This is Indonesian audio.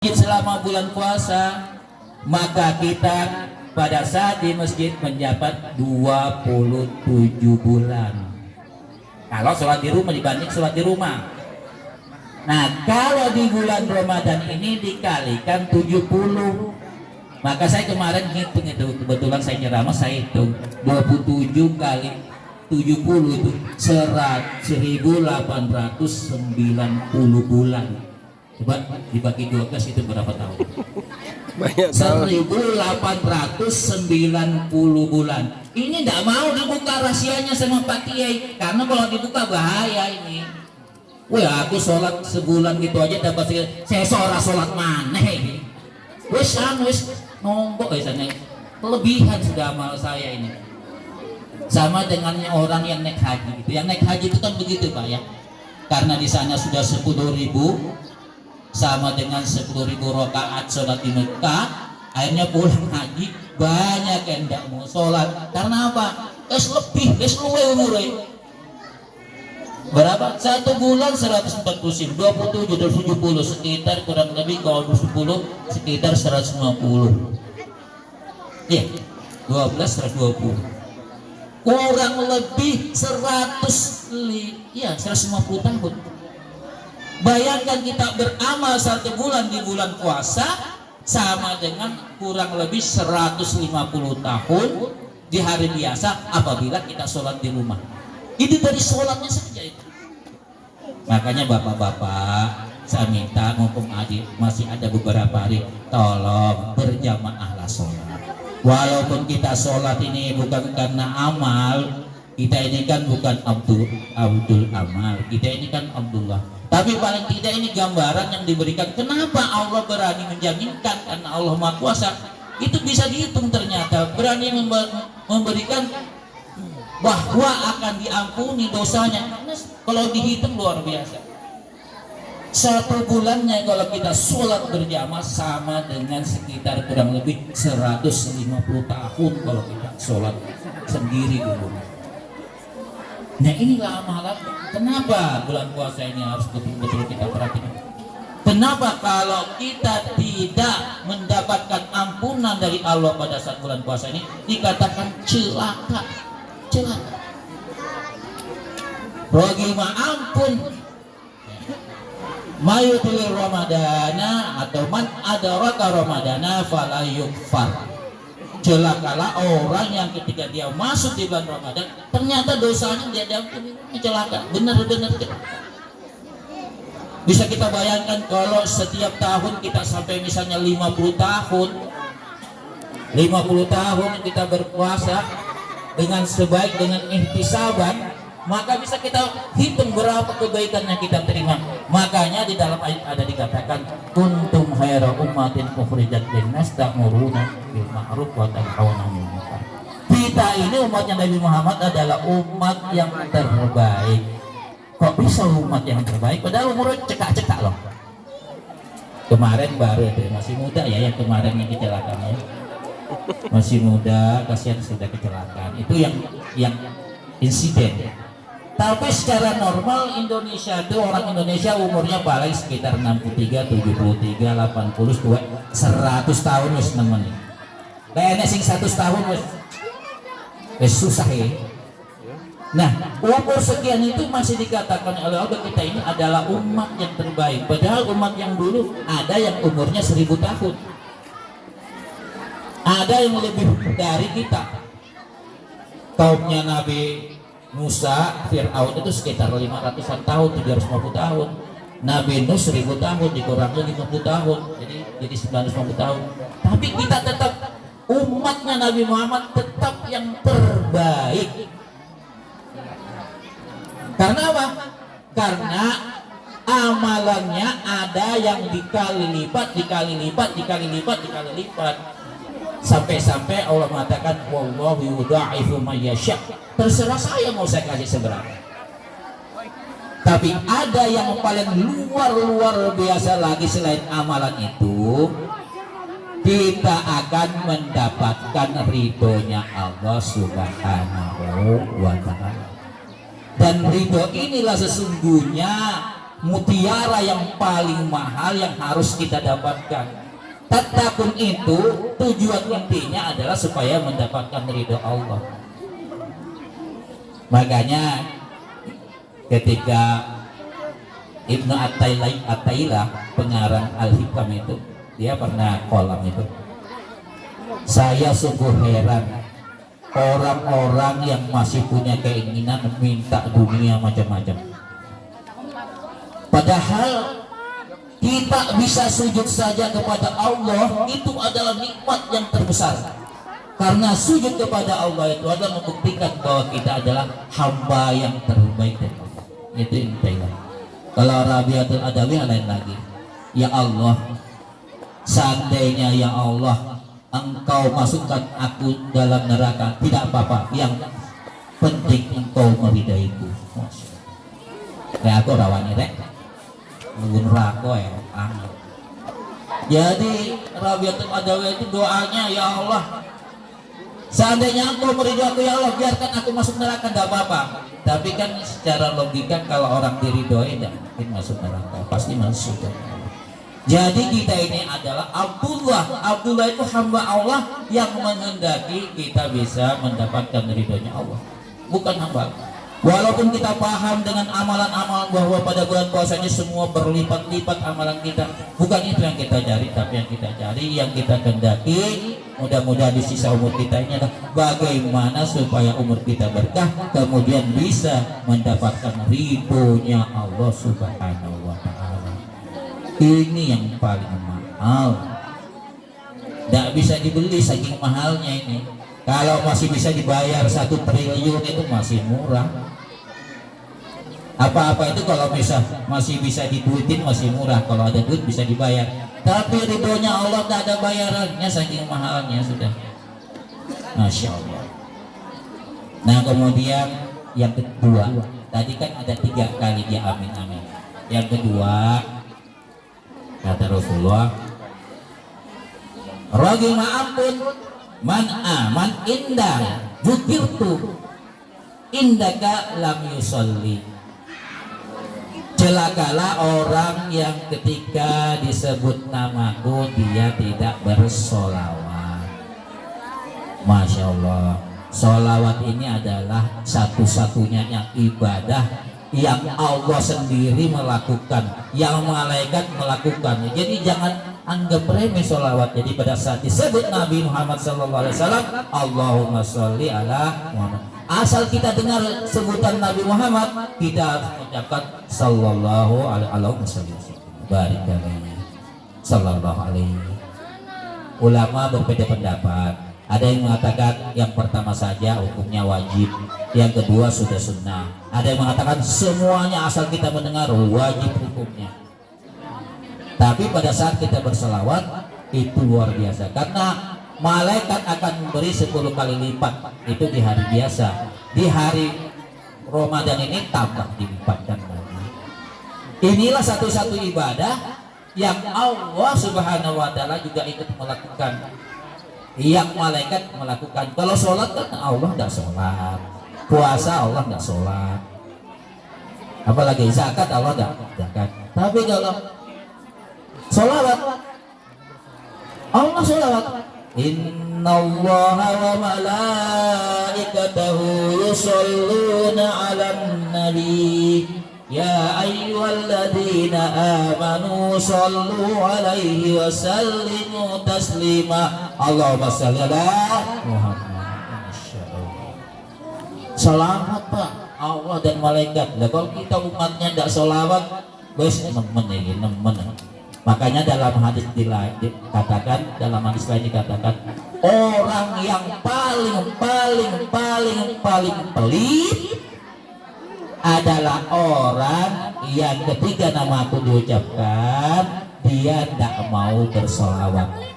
selama bulan puasa, maka kita pada saat di masjid menjabat 27 bulan kalau sholat di rumah dibanding sholat di rumah. Nah, kalau di bulan Ramadan ini dikalikan 70, maka saya kemarin hitung itu, kebetulan saya ceramah, saya hitung 27 kali 70 itu 1890 bulan. Coba dibagi 12 itu berapa tahun? Banyak tahun. 1890 bulan. Ini tidak mau dibuka rahasianya sama Pak Kiai, karena kalau dibuka bahaya ini. Wah, aku sholat sebulan gitu aja dapat saya sholat mana ini? Wes nombok biasanya kelebihan sudah amal saya ini. Sama dengan orang yang naik haji gitu. Yang naik haji itu kan begitu Pak ya. Karena di sana sudah 10.000 sama dengan 10.000 rakaat sholat di Mekah, akhirnya pulang haji banyak yang tidak mau sholat. Karena apa? Lebih luwe umurnya berapa? 1 bulan 140 sim, 27 dan 70 sekitar kurang lebih, kalau 10 sekitar 150. Iya, 12 120 kurang lebih 150 tahun. Bayangkan kita beramal 1 bulan di bulan puasa sama dengan kurang lebih 150 tahun di hari biasa apabila kita sholat di rumah. Itu dari sholatnya saja itu. Makanya bapak-bapak, saya minta mumpung adik masih ada beberapa hari, tolong berjamaahlah sholat. Walaupun kita sholat ini bukan karena amal, kita ini kan bukan Abdul Amal, kita ini kan Abdullah. Tapi paling tidak ini gambaran yang diberikan. Kenapa Allah berani menjaminkan? Karena Allah Maha Kuasa. Itu bisa dihitung ternyata. Berani memberikan bahwa akan diampuni dosanya. Karena kalau dihitung luar biasa. 1 bulannya kalau kita sholat berjamaah sama dengan sekitar kurang lebih 150 tahun kalau kita sholat sendiri di rumah. Nah, inilah amalan. Kenapa bulan puasa ini harus betul-betul kita perhatikan? Kenapa kalau kita tidak mendapatkan ampunan dari Allah pada saat bulan puasa ini dikatakan celaka? Celaka. Rogi ampun. Mayutul Ramadana atau man adaraka Ramadana fala yukfar. Celakalah orang yang ketika dia masuk di bulan Ramadan ternyata dosanya dia diampuni. Celaka, benar-benar celaka. Bisa kita bayangkan kalau setiap tahun kita sampai misalnya 50 tahun kita berpuasa dengan sebaik, dengan ihtisaban, maka bisa kita hitung berapa kebaikan yang kita terima. Makanya di dalam ayat ada dikatakan kuntum khaira ummatin ukhrijat linnas ta'muruna bil ma'ruf wa tanhauna 'anil munkar. Kita ini umatnya Nabi Muhammad adalah umat yang terbaik. Kok bisa umat yang terbaik padahal umurnya cekak-cekak loh. Kemarin baru itu masih muda ya, yang kemarin yang kecelakaan ya. Masih muda, kasihan sudah kecelakaan. Itu yang insiden. Tapi secara normal Indonesia itu, orang Indonesia umurnya paling sekitar 63, 73, 80, 100 tahun wis nemen. Kayaknya sing 100 tahun wis susah ya. Nah, umur sekian itu masih dikatakan oleh Allah kita ini adalah umat yang terbaik. Padahal umat yang dulu ada yang umurnya 1000 tahun. Ada yang lebih dari kita. Kaumnya Nabi Musa, Fir'aun itu sekitar 500-an tahun, 350 tahun. Nabi Nuh 1000 tahun, dikurangi 50 tahun, jadi 950 tahun. Tapi kita tetap umatnya Nabi Muhammad tetap yang terbaik. Karena apa? Karena amalannya ada yang dikali lipat, sampai-sampai Allah mengatakan wallahu yudha'ifu may yasha. Terserah saya mau saya kasih seberapa. Tapi ada yang paling luar biasa lagi selain amalan itu, kita akan mendapatkan ridhonya Allah Subhanahu wa ta'ala. Dan ridho inilah sesungguhnya mutiara yang paling mahal yang harus kita dapatkan. Tatakun itu tujuan intinya adalah supaya mendapatkan ridho Allah. Makanya ketika Ibnu Attailah pengarang Al-Hikam itu, dia pernah kolam itu, saya sungguh heran orang-orang yang masih punya keinginan minta dunia macam-macam, padahal kita bisa sujud saja kepada Allah, itu adalah nikmat yang terbesar. Karena sujud kepada Allah itu adalah membuktikan bahwa kita adalah hamba yang terbaik dari Allah. Itu intinya. Kalau Rabiatul Adawi lain lagi. Ya Allah, seandainya ya Allah Engkau masukkan aku dalam neraka, tidak apa-apa. Yang penting Engkau meridaiku. Kayak aku rawani rek. Nunggu neraka ya. Jadi Rabiatul Adawi itu doanya, ya Allah, seandainya Engkau meridhoi aku ya Allah, biarkan aku masuk neraka, tidak apa-apa. Tapi kan secara logika kalau orang diridhoi tidak mungkin masuk neraka, pasti masuk. Jadi kita ini adalah Abdullah. Abdullah itu hamba Allah yang menghendaki kita bisa mendapatkan ridhonya Allah, bukan hamba. Walaupun kita paham dengan amalan-amalan bahwa pada bulan puasanya semua berlipat-lipat amalan kita, bukan itu yang kita cari, tapi yang kita cari, yang kita kehendaki, mudah-mudahan di sisa umur kita ini adalah bagaimana supaya umur kita berkah, kemudian bisa mendapatkan ridhonya Allah Subhanahu wa Ta'ala. Ini yang paling mahal, tidak bisa dibeli saking mahalnya ini. Kalau masih bisa dibayar 1 triliun itu masih murah. Apa-apa itu kalau masih bisa diduitin masih murah, kalau ada duit bisa dibayar. Tapi ridhonya Allah tidak ada bayarannya saking mahalnya sudah. Masya Allah. Nah kemudian yang kedua, tadi kan ada 3 kali dia amin amin. Yang kedua kata Rasulullah, ragima ampun man aman indah dzukirtu indaka lam yusolli. Celakalah orang yang ketika disebut namaku dia tidak bersolawat. Masya Allah, solawat ini adalah satu-satunya yang ibadah yang Allah sendiri melakukan, yang malaikat melakukan. Jadi jangan anggap remeh solawat. Jadi pada saat disebut Nabi Muhammad SAW, Allahumma sholli ala Muhammad, asal kita dengar sebutan Nabi Muhammad, kita harus mengucapkan sallallahu alaihi wasallam. Barik alaihi sallallahu alaihi. Ulama berbeda pendapat. Ada yang mengatakan yang pertama saja hukumnya wajib, yang kedua sudah sunnah. Ada yang mengatakan semuanya asal kita mendengar wajib hukumnya. Tapi pada saat kita berselawat itu luar biasa, karena malaikat akan memberi 10 kali lipat itu di hari biasa. Di hari Ramadan ini tambah dilipatkan lagi. Inilah satu-satu ibadah yang Allah Subhanahu wa Ta'ala juga ikut melakukan, yang malaikat melakukan. Kalau sholat kan Allah tidak sholat, puasa Allah tidak sholat, apalagi zakat Allah tidak zakat. Tapi kalau sholawat Allah sholawat. Innallaha wa malaikatahu yusholluna 'alan nabi ya ayyuhalladzina amanu shollu 'alaihi wa sallimu taslima. Allahumma shalli ala Muhammad. Selamat Pak, Allah dan malaikat. Lah kalau kita umatnya tidak sholawat, bos nemen ini nemen. Makanya dalam hadis dikatakan, dalam hadis lain dikatakan, orang yang paling pelit adalah orang yang ketika nama aku diucapkan dia tidak mau bersolawat.